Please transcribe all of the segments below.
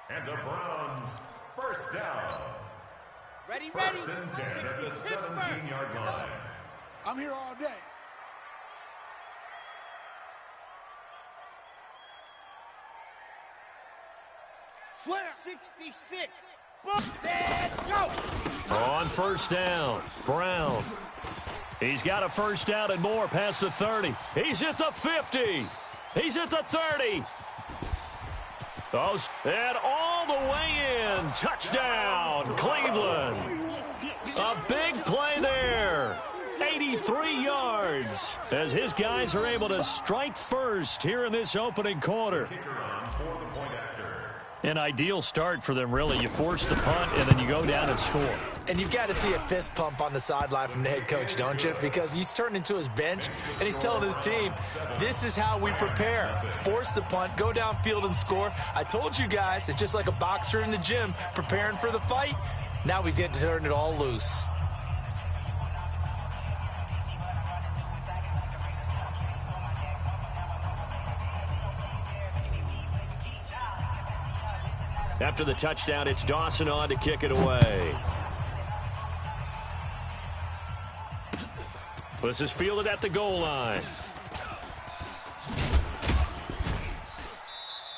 And the Browns, first down. Ready. First and 10 at the 17-yard line. I'm here all day. Slam. 66. Let's go. On first down, Brown. He's got a first down and more past the 30. He's at the 50. He's at the 30. Oh, and all the way in. Touchdown, Cleveland. A big play there. 83 yards as his guys are able to strike first here in this opening quarter. An ideal start for them, really. You force the punt, and then you go down and score. And you've got to see a fist pump on the sideline from the head coach, don't you? Because he's turned into his bench, and he's telling his team, this is how we prepare. Force the punt, go downfield and score. I told you guys, it's just like a boxer in the gym preparing for the fight. Now we get to turn it all loose. After the touchdown, it's Dawson on to kick it away. This is fielded at the goal line.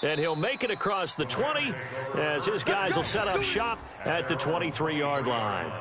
And he'll make it across the 20 as his guys will set up shop at the 23-yard line.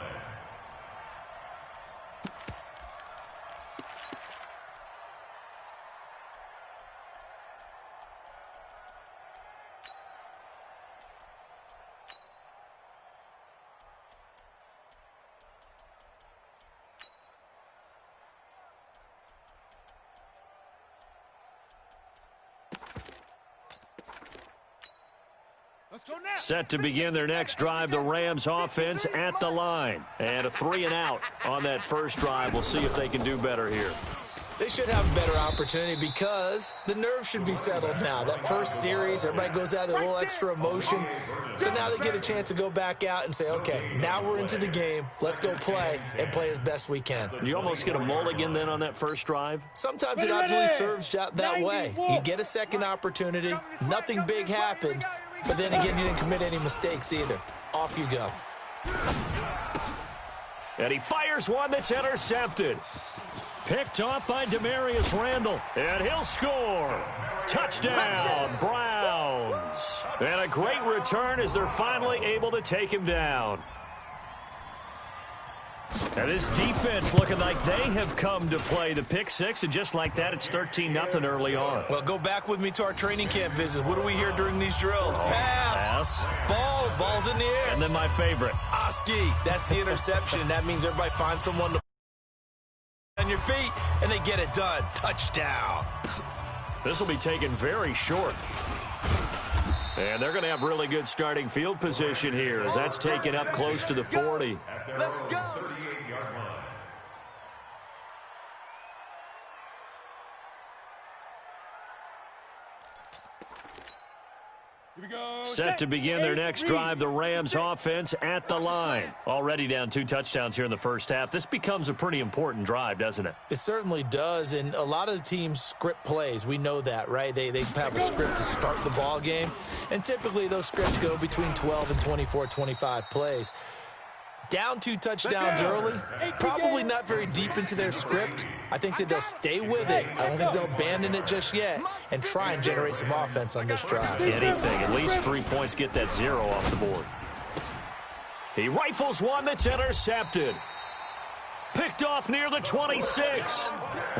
Set to begin their next drive, the Rams offense at the line. And a 3-and-out on that first drive. We'll see if they can do better here. They should have a better opportunity because the nerves should be settled now. That first series, everybody goes out with a little extra emotion. So now they get a chance to go back out and say, okay, now we're into the game. Let's go play and play as best we can. Do you almost get a mulligan then on that first drive? Sometimes it absolutely serves that way. You get a second opportunity. Nothing big happened. But then again, you didn't commit any mistakes either. Off you go. And he fires one that's intercepted. Picked off by Demarius Randall. And he'll score. Touchdown, Browns. And a great return as they're finally able to take him down. And this defense looking like they have come to play. The pick six, and just like that, it's 13-0 early on. Well, go back with me to our training camp visit. What do we hear during these drills? Pass. Ball's in the air. And then my favorite. Oski. That's the interception. That means everybody finds someone to on your feet, and they get it done. Touchdown. This will be taken very short. And they're going to have really good starting field position here as that's taken up close to the 40. Let's go. Set to begin their next drive, the Rams offense at the line. Already down 2 touchdowns here in the first half. This becomes a pretty important drive, doesn't it? It certainly does, and a lot of the teams script plays. We know that, right? They have a script to start the ball game, and typically those scripts go between 12 and 24, 25 plays. Down 2 touchdowns early, probably not very deep into their script. I think that they'll stay with it. I don't think they'll abandon it just yet and try and generate some offense on this drive. Anything, at least 3 points, get that 0 off the board. He rifles one that's intercepted. Picked off near the 26.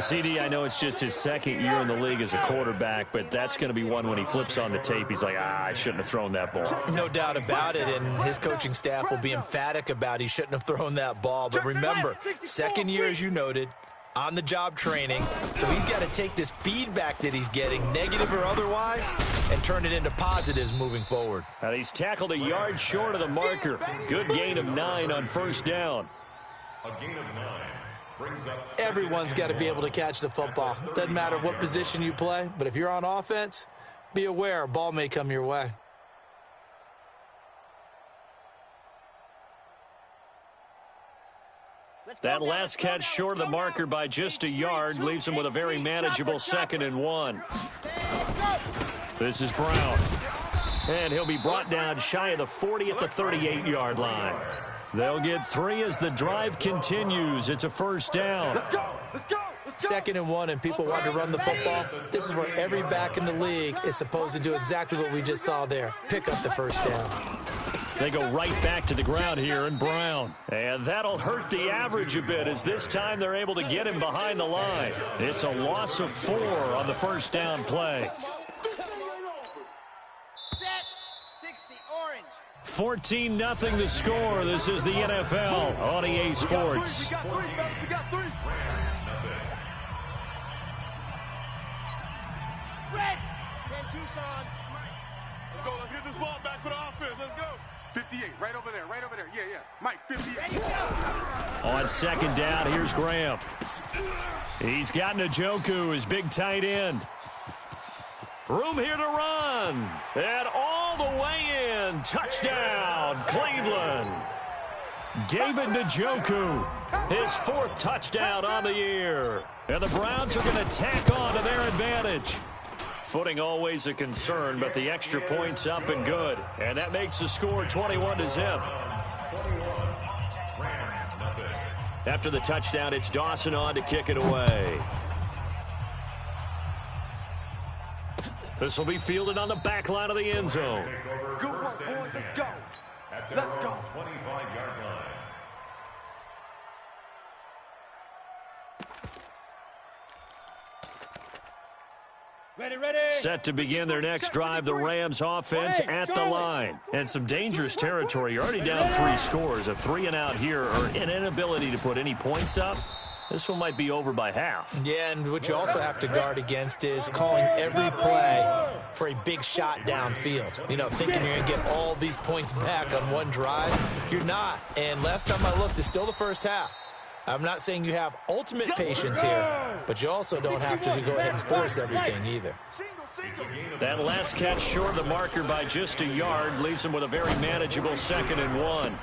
CD, I know it's just his second year in the league as a quarterback, but that's going to be one when he flips on the tape. He's like, I shouldn't have thrown that ball. No doubt about it, and his coaching staff will be emphatic about he shouldn't have thrown that ball. But remember, second year, as you noted, on-the-job training, so he's got to take this feedback that he's getting, negative or otherwise, and turn it into positives moving forward. And he's tackled a yard short of the marker. Good gain of 9 on first down. A gain of 9 brings up. Everyone's got to be able to catch the football. Doesn't matter what position you play, but if you're on offense, be aware a ball may come your way. That last catch short of the marker by just a yard leaves him with a very manageable 2nd and 1. This is Brown. And he'll be brought down shy of the 40 at the 38-yard line. They'll get 3 as the drive continues. It's a first down. Let's go. Let's go. 2nd and 1, and people want to run the football. This is where every back in the league is supposed to do exactly what we just saw there. Pick up the first down. They go right back to the ground here in Brown. And that'll hurt the average a bit as this time they're able to get him behind the line. It's a loss of 4 on the first down play. Set. 60, orange. 14-0 the score. This is the NFL on EA Sports. We got 3, fellas. We got 3. Fred. 10 Tucson. Let's go. Let's get this ball back for the offense. Let's go. 58, right over there, right over there. Yeah. Mike, 58. Ready, go. On second down, here's Graham. He's got Njoku, his big tight end. Room here to run. And all the way in. Touchdown, Cleveland. David Njoku, his 4th touchdown on the year. And the Browns are going to tack on to their advantage. Footing always a concern, but the extra point's up and good. And that makes the score 21-0. After the touchdown, it's Dawson on to kick it away. This will be fielded on the back line of the end zone. Good work, boys. Let's go. Let's go. 25-yard line. Ready, ready. Set to begin their next drive, the Rams offense at the line. And some dangerous territory. You're already down 3 scores. A 3 and out here, or an inability to put any points up. This one might be over by half. Yeah, and what you also have to guard against is calling every play for a big shot downfield. You know, thinking you're going to get all these points back on one drive. You're not. And last time I looked, it's still the first half. I'm not saying you have ultimate patience here, but you also don't have to go ahead and force everything either. That last catch short of the marker by just a yard leaves him with a very manageable 2nd and 1.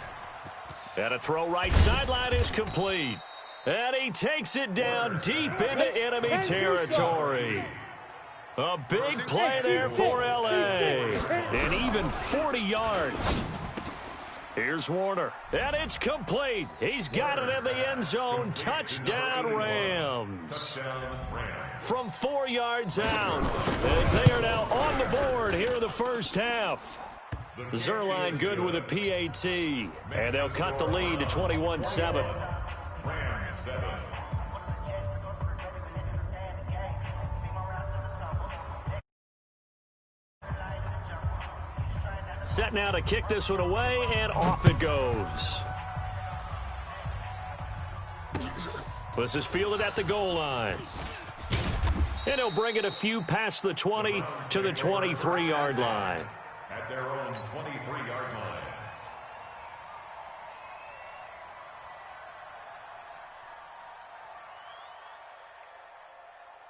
And a throw right sideline is complete. And he takes it down deep into enemy territory. A big play there for L.A. And even 40 yards. Here's Warner. And it's complete. He's got it in the end zone. Touchdown, Rams. From 4 yards out, as they are now on the board here in the first half. Zerline good with a PAT. And they'll cut the lead to 21-7. Set now to kick this one away, and off it goes. This is fielded at the goal line. And he'll bring it a few past the 20 to the 23-yard line. At their own 23-yard line.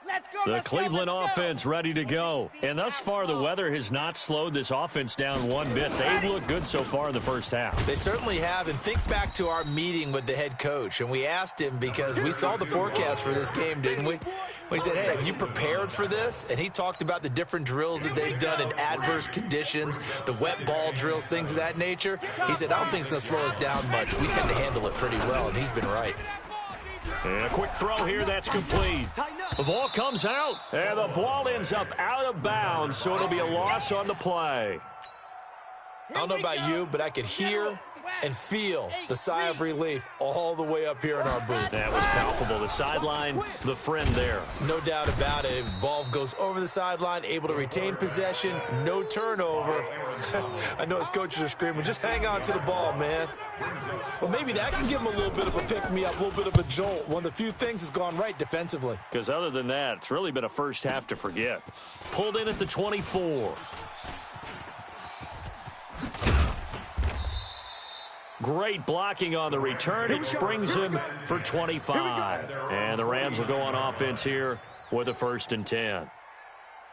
Let's go, The let's go, Cleveland let's go. offense ready to go. And thus far, the weather has not slowed this offense down one bit. They've looked good so far in the first half. They certainly have, and think back to our meeting with the head coach, and we asked him because we saw the forecast for this game, didn't we? We said, hey, have you prepared for this? And he talked about the different drills that they've done in adverse conditions, the wet ball drills, things of that nature. He said, I don't think it's going to slow us down much. We tend to handle it pretty well, and he's been right. And a quick throw here, that's complete. The ball comes out, and the ball ends up out of bounds, so it'll be a loss on the play. I don't know about you, but I could hear and feel the sigh of relief all the way up here in our booth. That was palpable. The sideline, the friend there. No doubt about it. Ball goes over the sideline, able to retain possession, no turnover. I know his coaches are screaming, just hang on to the ball, man. Well, maybe that can give him a little bit of a pick-me-up, a little bit of a jolt. One of the few things has gone right defensively. Because other than that, it's really been a first half to forget. Pulled in at the 24. Great blocking on the return. It springs him for 25. And the Rams will go on offense here with a 1st and 10.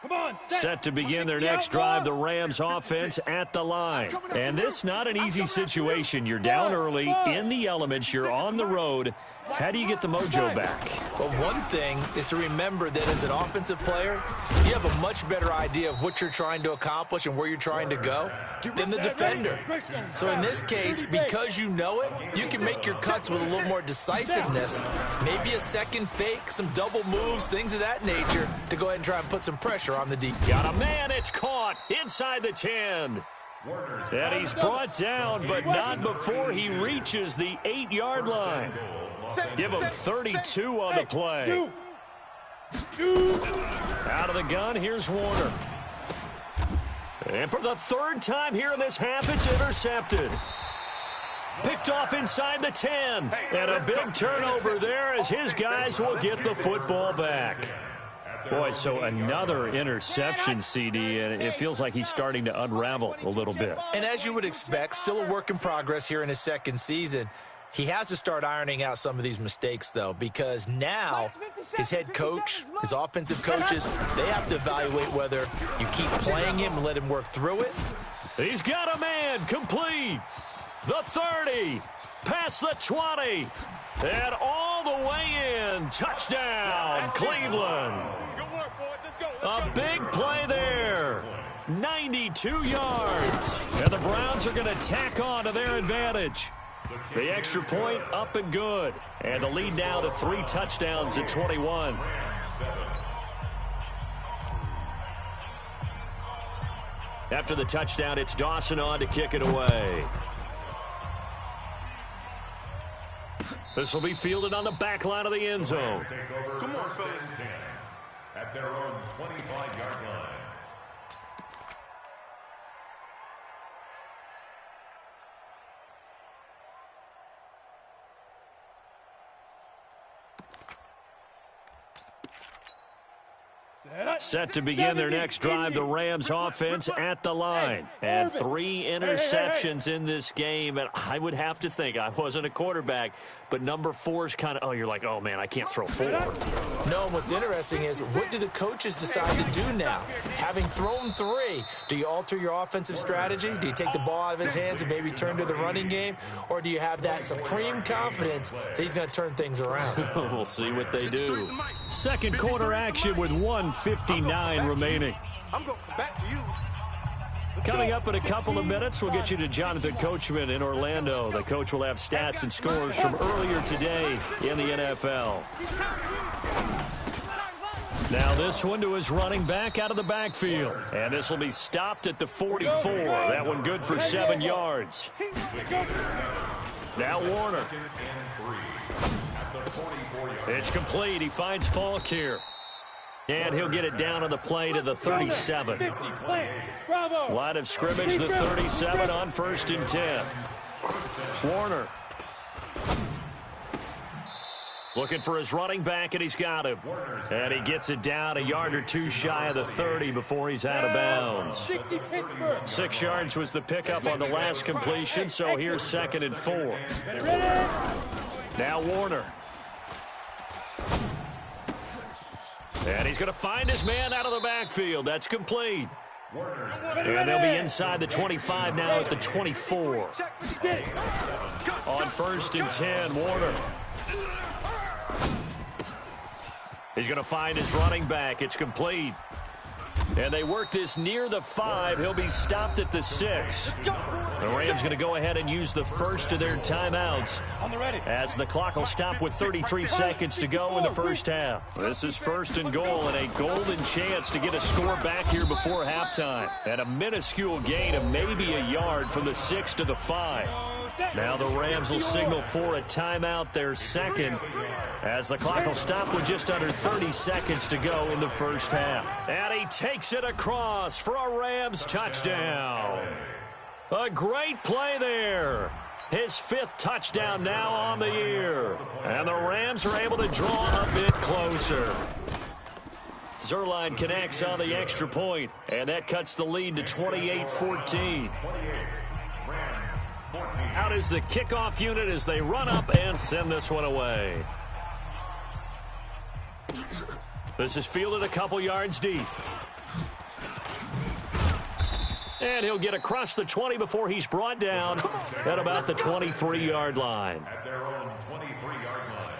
Come on, Set to begin their next drive, the Rams offense at the line. And this not an easy situation. You're down early, in the elements, you're on the road, How do you get the mojo back? Well, one thing is to remember that as an offensive player, you have a much better idea of what you're trying to accomplish and where you're trying to go than the defender. So in this case, because you know it, you can make your cuts with a little more decisiveness, maybe a second fake, some double moves, things of that nature, to go ahead and try and put some pressure on the D. Got a man, it's caught inside the 10. And he's brought down, but not before he reaches the 8-yard line. Give him 32 on the play. Out of the gun, here's Warner. And for the third time here in this half, it's intercepted. Picked off inside the 10. And a big turnover there as his guys will get the football back. Boy, so another interception, CD, and it feels like he's starting to unravel a little bit. And as you would expect, still a work in progress here in his second season. He has to start ironing out some of these mistakes, though, because now his head coach, his offensive coaches, they have to evaluate whether you keep playing him and let him work through it. He's got a man, complete. The 30, past the 20, and all the way in. Touchdown, Cleveland. A big play there. 92 yards. And the Browns are going to tack on to their advantage. The extra point up and good. And the lead now to 3 touchdowns at 21. After the touchdown, it's Dawson on to kick it away. This will be fielded on the back line of the end zone. Come on, fellas. At their own 25-yard line. Set to begin their next drive, the Rams offense at the line. And 3 interceptions in this game. And I would have to think, I wasn't a quarterback, but number 4 is kind of, oh, you're like, oh, man, I can't throw 4. No, and what's interesting is, what do the coaches decide to do now? Having thrown 3, do you alter your offensive strategy? Do you take the ball out of his hands and maybe turn to the running game? Or do you have that supreme confidence that he's going to turn things around? We'll see what they do. Second quarter action with 1:59 remaining. I'm going back to you. Coming up in a couple of minutes, we'll get you to Jonathan Coachman in Orlando. The coach will have stats and scores from earlier today in the NFL. Now this one to his running back out of the backfield. And this will be stopped at the 44. That one good for 7 yards. Now Warner. It's complete. He finds Falk here. And he'll get it down on the play to the 37. Line of scrimmage, the 37 on 1st and 10. Warner. Looking for his running back, and he's got him. And he gets it down a yard or 2 shy of the 30 before he's out of bounds. 6 yards was the pickup on the last completion, so here's 2nd and 4. Now Warner. And he's going to find his man out of the backfield. That's complete. And they'll be inside the 25 now at the 24. On 1st and 10, Warner. He's going to find his running back. It's complete. And they work this near the 5. He'll be stopped at the 6. The Rams going to go ahead and use the first of their timeouts as the clock will stop with 33 seconds to go in the first half. This is 1st and goal and a golden chance to get a score back here before halftime. And a minuscule gain of maybe a yard from the 6 to the 5. Now the Rams will signal for a timeout, their second, as the clock will stop with just under 30 seconds to go in the first half. And he takes it across for a Rams touchdown. A great play there. His 5th touchdown now on the year. And the Rams are able to draw a bit closer. Zuerlein connects on the extra point, and that cuts the lead to 28-14. Out is the kickoff unit as they run up and send this one away. This is fielded a couple yards deep. And he'll get across the 20 before he's brought down at about the 23-yard line. At their own 23-yard line.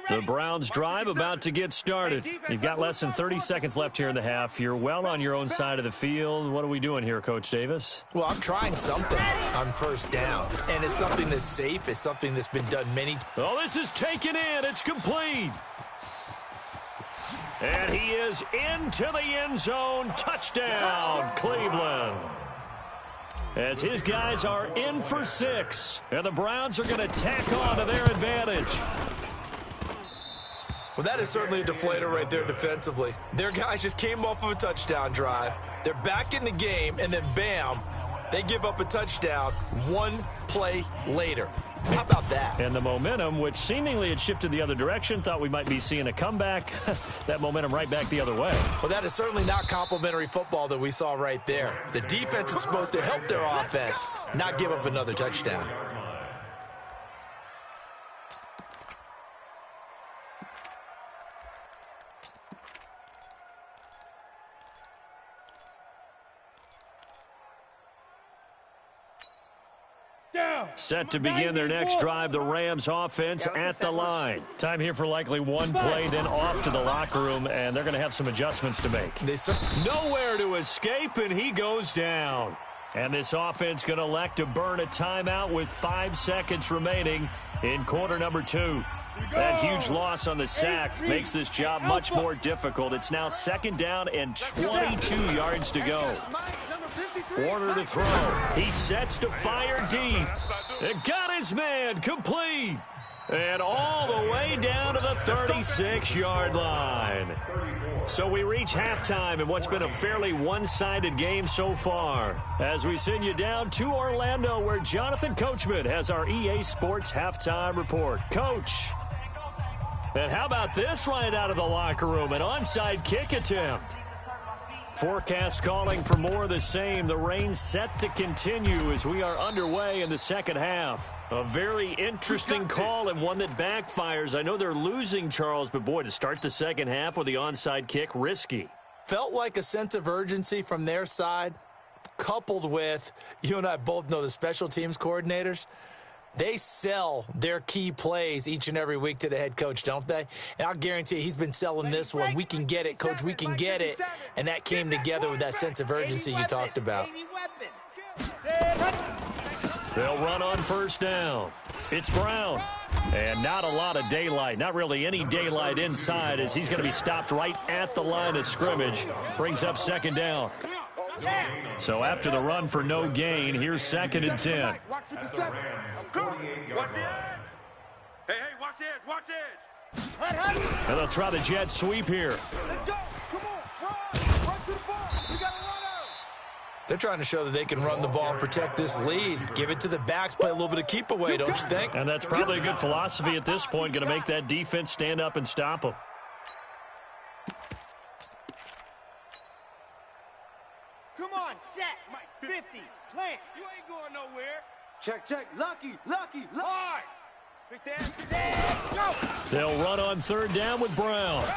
The Browns drive about to get started. You've got less than 30 seconds left here in the half. You're well on your own side of the field. What are we doing here, Coach Davis? Well, I'm trying something on first down, and it's something that's safe. It's something that's been done many times. Oh, this is taken in. It's complete. And he is into the end zone. Touchdown, Cleveland. As his guys are in for 6. And the Browns are going to tack on to their advantage. Well, that is certainly a deflator right there defensively. Their guys just came off of a touchdown drive. They're back in the game, and then bam, they give up a touchdown 1 play later. How about that? And the momentum, which seemingly had shifted the other direction, thought we might be seeing a comeback. That momentum right back the other way. Well, that is certainly not complimentary football that we saw right there. The defense is supposed to help their offense, not give up another touchdown. Set to begin their next drive, the Rams offense at the line. Time here for likely 1 play, then off to the locker room, and they're going to have some adjustments to make. Nowhere to escape, and he goes down. And this offense going to elect to burn a timeout with 5 seconds remaining in quarter number 2. That huge loss on the sack makes this job much more difficult. It's now 2nd down and 22 yards to go. Order to throw. He sets to fire deep. It got his man complete. And all the way down to the 36-yard line. So we reach halftime in what's been a fairly one-sided game so far. As we send you down to Orlando, where Jonathan Coachman has our EA Sports Halftime Report. Coach. And how about this right out of the locker room? An onside kick attempt. Forecast calling for more of the same. The rain set to continue as we are underway in the second half. A very interesting call and one that backfires. I know they're losing, Charles, but boy, to start the second half with the onside kick, risky. Felt like a sense of urgency from their side, coupled with, you and I both know the special teams coordinators. They sell their key plays each and every week to the head coach, don't they? And I'll guarantee you he's been selling this one. We can get it, Coach, we can get it. And that came together with that sense of urgency you talked about. They'll run on first down. It's Brown. And not a lot of daylight, not really any daylight inside, as he's going to be stopped right at the line of scrimmage. Brings up 2nd down. So after the run for no gain, here's 2nd and 10. Watch the edge. Hey, watch the edge. Watch the edge. And they'll try the jet sweep here. Let's go. Come on. Run to the ball. We got to run out. They're trying to show that they can run the ball and protect this lead. Give it to the backs, play a little bit of keep away, don't you think? And that's probably a good philosophy at this point, going to make that defense stand up and stop them. Come on, set. 50. Plant. You ain't going nowhere. Check. Lucky. Hard. Big Dan. Set. Go. They'll run on 3rd down with Brown. Run.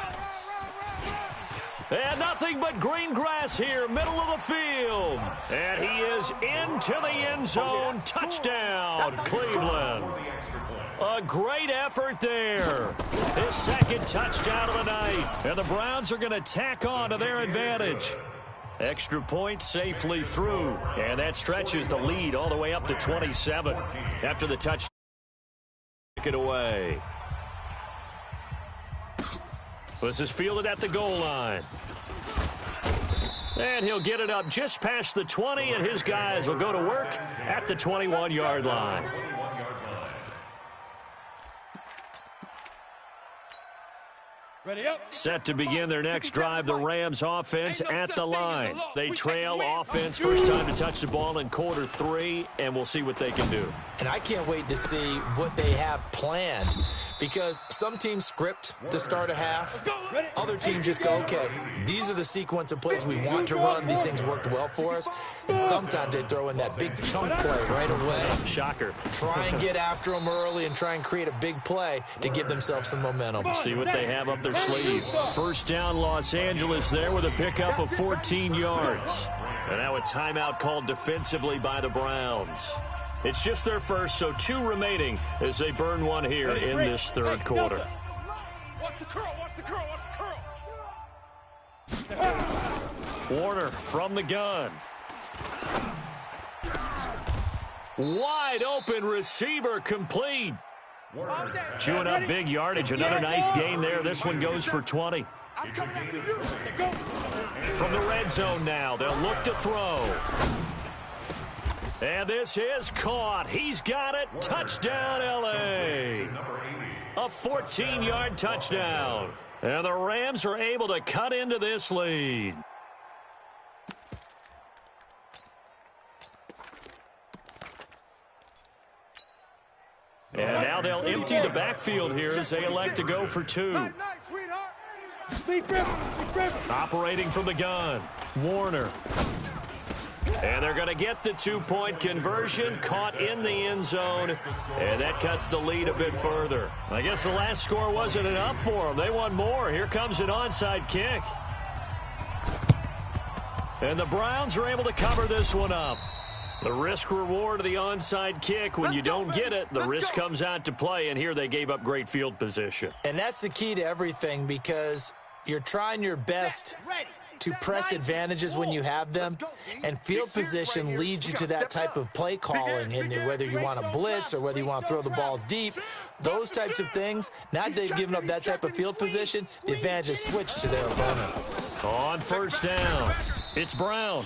And nothing but green grass here, middle of the field. And he is into the end zone. Touchdown, Cleveland. A great effort there. His 2nd touchdown of the night. And the Browns are going to tack on to their advantage. Extra point safely through. And that stretches the lead all the way up to 27 after the touchdown. Take it away. This is fielded at the goal line. And he'll get it up just past the 20, and his guys will go to work at the 21-yard line. Ready up. Set to begin their next drive, the Rams offense at the line. They trail offense, first time to touch the ball in quarter 3, and we'll see what they can do. And I can't wait to see what they have planned, because some teams script to start a half. Other teams just go, okay, these are the sequence of plays we want to run. These things worked well for us. And sometimes they throw in that big chunk play right away. Shocker. Try and get after them early and try and create a big play to give themselves some momentum. See what they have up their sleeve. First down, Los Angeles there with a pickup of 14 yards. And now a timeout called defensively by the Browns. It's just their first, so 2 remaining as they burn one here in this third quarter. Watch the curl, watch the curl, watch the curl. Warner from the gun. Wide open receiver complete. Chewing up big yardage. Another nice gain there. This one goes for 20. I'm coming after you. Go. From the red zone now, they'll look to throw. And this is caught. He's got it. Touchdown, L.A. A 14-yard touchdown. And the Rams are able to cut into this lead. And now they'll empty the backfield here as they elect to go for 2. Nice, sweetheart. Operating from the gun, Warner. And they're going to get the 2-point conversion, caught in the end zone, and that cuts the lead a bit further. I guess the last score wasn't enough for them. They want more. Here comes an onside kick. And the Browns are able to cover this one up. The risk-reward of the onside kick, when you don't get it, the risk comes out to play, and here they gave up great field position. And that's the key to everything, because you're trying your best to press advantages when you have them, and field position leads you to that type of play calling, and whether you want to blitz or whether you want to throw the ball deep, those types of things. Now that they've given up that type of field position, the advantage is switched to their opponent. On first down, it's Brown.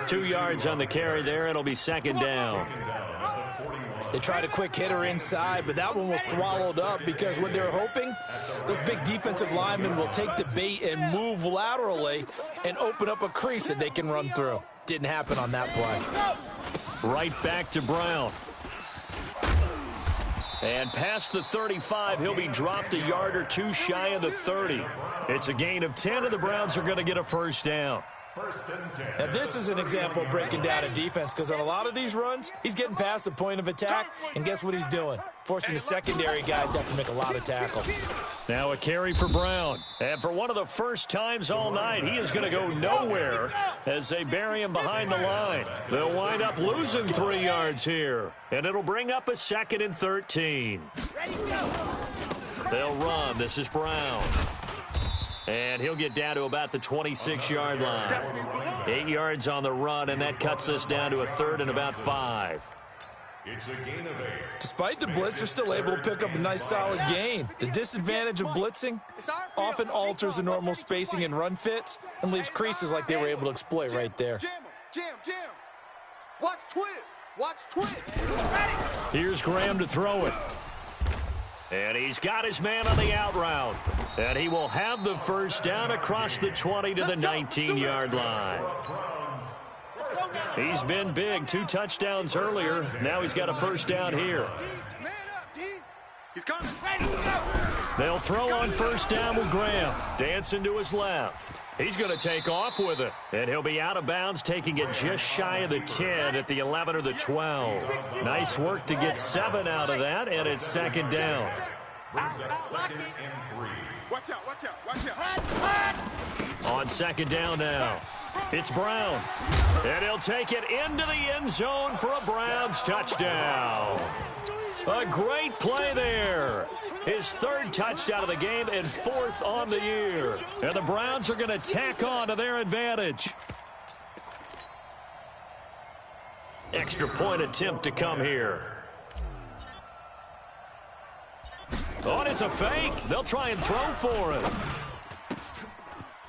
2 yards on the carry there. It'll be second down. They tried a quick hitter inside, but that one was swallowed up because what they're hoping, those big defensive linemen will take the bait and move laterally and open up a crease that they can run through. Didn't happen on that play. Right back to Brown. And past the 35, he'll be dropped a yard or 2 shy of the 30. It's a gain of 10, and the Browns are going to get a first down. Now, this is an example of breaking down a defense, because on a lot of these runs, he's getting past the point of attack, and guess what he's doing? Forcing the secondary guys to have to make a lot of tackles. Now a carry for Brown. And for one of the first times all night, he is going to go nowhere as they bury him behind the line. They'll wind up losing 3 yards here, and it'll bring up a 2nd and 13. They'll run. This is Brown. And he'll get down to about the 26-yard line. 8 yards on the run, and that cuts us down to a 3rd and about 5. It's a gain of 8. Despite the blitz, they're still able to pick up a nice, solid gain. The disadvantage of blitzing often alters the normal spacing and run fits and leaves creases like they were able to exploit right there. Jam. Watch twist. Here's Graham to throw it. And he's got his man on the out route. And he will have the first down across the 20 to the 19-yard line. He's been big. 2 touchdowns earlier. Now he's got a first down here. He's coming. They'll throw on first down with Graham. Dancing to his left. He's going to take off with it. And he'll be out of bounds, taking it just shy of the 10 at the 11 or the 12. Nice work to get 7 out of that, and it's second down. Brings up 2nd and 3. Watch out. On second down now, it's Brown. And he'll take it into the end zone for a Browns touchdown. A great play there. His 3rd touchdown of the game and 4th on the year. And the Browns are going to tack on to their advantage. Extra point attempt to come here. Oh, and it's a fake. They'll try and throw for it.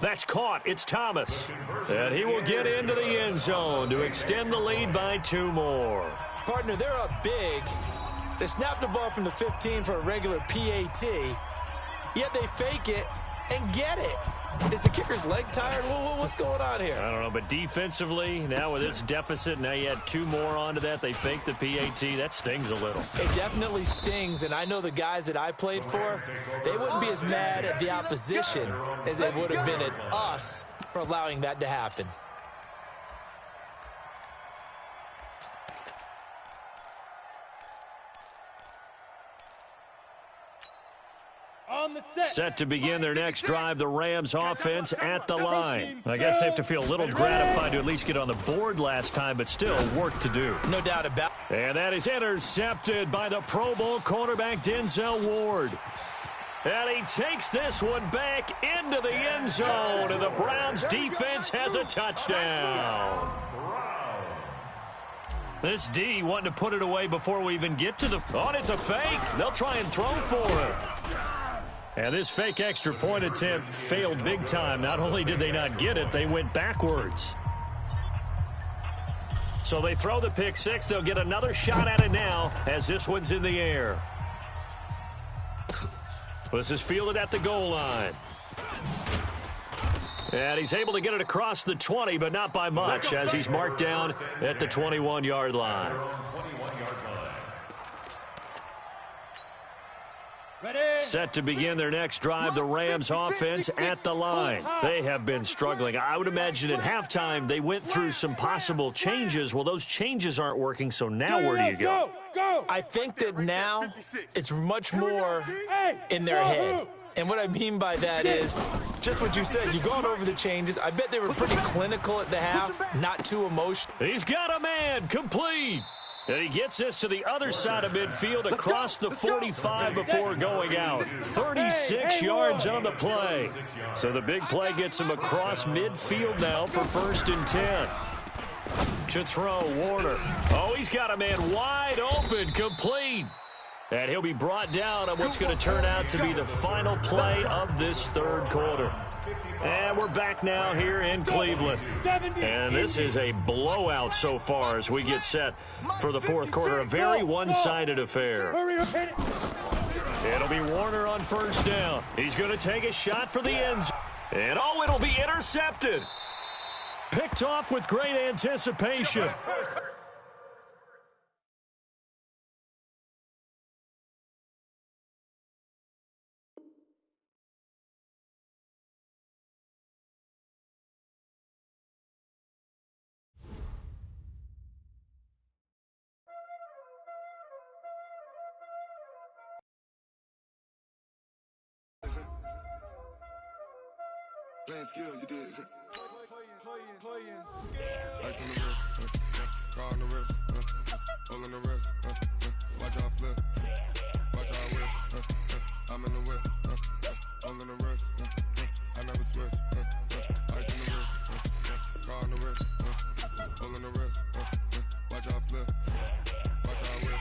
That's caught. It's Thomas. And he will get into the end zone to extend the lead by 2 more. Partner, they're up big. They snapped the ball from the 15 for a regular PAT, yet they fake it and get it. Is the kicker's leg tired? What's going on here? I don't know, but defensively, now with this deficit, now you add 2 more onto that. They faked the PAT. That stings a little. It definitely stings, and I know the guys that I played for, they wouldn't be as mad at the opposition as they would have been at us for allowing that to happen. Set to begin their next drive, the Rams offense at the line. I guess they have to feel a little gratified to at least get on the board last time, but still work to do. No doubt about it. And that is intercepted by the Pro Bowl cornerback Denzel Ward. And he takes this one back into the end zone, and the Browns defense has a touchdown. This D wanting to put it away before we even get to the... Oh, and it's a fake. They'll try and throw for it. And this fake extra point attempt failed big time. Not only did they not get it, they went backwards. So they throw the pick six. They'll get another shot at it now as this one's in the air. This is fielded at the goal line. And he's able to get it across the 20, but not by much, as he's marked down at the 21-yard line. Set to begin their next drive, the Rams offense at the line. They have been struggling. I would imagine at halftime they went through some possible changes. Well, those changes aren't working, so now where do you go? I think that now it's much more in their head. And what I mean by that is just what you said. You've gone over the changes. I bet they were pretty clinical at the half, not too emotional. He's got a man, complete. And he gets this to the other side of midfield across the 45 before going out. 36 yards on the play. So the big play gets him across midfield now for 1st and 10. To throw, Warner. Oh, he's got a man wide open, complete. And he'll be brought down on what's going to turn out to be the final play of this third quarter. And we're back now here in Cleveland. And this is a blowout so far as we get set for the fourth quarter. A very one-sided affair. It'll be Warner on 1st down. He's going to take a shot for the end zone. And oh, it'll be intercepted. Picked off with great anticipation. Playing skills, you did. Playing skills. Ice on the wrist, car on the wrist, hole in the wrist, watch out flip, watch out whip, I'm in the whip, hole in the wrist, I never switch, ice on the wrist, car on the wrist, hole in the wrist, watch out flip, watch out whip,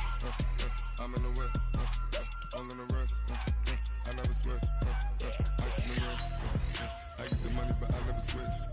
I'm in the whip, hole in the wrist, I never switch, ice on the wrist. I get the money, but I never switch.